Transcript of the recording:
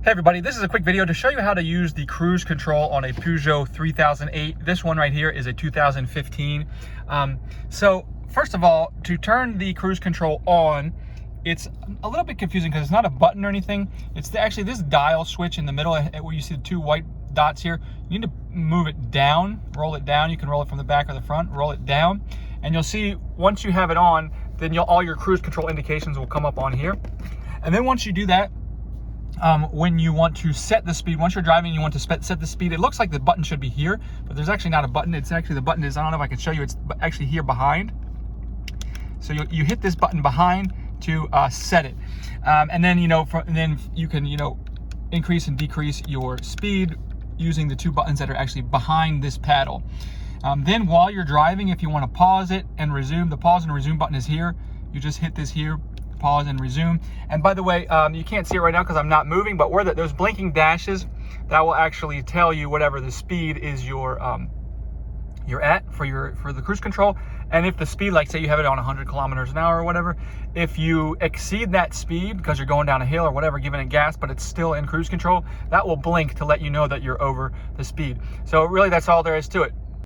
Hey everybody, this is a quick video to show you how to use the cruise control on a Peugeot 3008. This one right here is a 2015. So first of all, to turn the cruise control on, it's a little bit confusing because it's not a button or anything. It's actually this dial switch in the middle where you see the two white dots here. You need to move it down, roll it down. You can roll it from the back or the front, roll it down. And you'll see once you have it on, then all your cruise control indications will come up on here. And then once you do that, when you want to set the speed, once you're driving, you want to set the speed. It looks like the button should be here, but there's actually not a button. It's actually, the button is, I don't know if I can show you, it's actually here behind. So you hit this button behind to set it. And then, then you can, increase and decrease your speed using the two buttons that are actually behind this paddle. Then while you're driving, if you want to pause it and resume, the pause and resume button is here. You just hit this here, pause and resume. And by the way, you can't see it right now because I'm not moving, but where those blinking dashes, that will actually tell you whatever the speed is you're at for the cruise control. And if the speed, like say you have it on 100 kilometers an hour or whatever, if you exceed that speed because you're going down a hill or whatever, giving it gas, but it's still in cruise control, that will blink to let you know that you're over the speed. So really, that's all there is to it.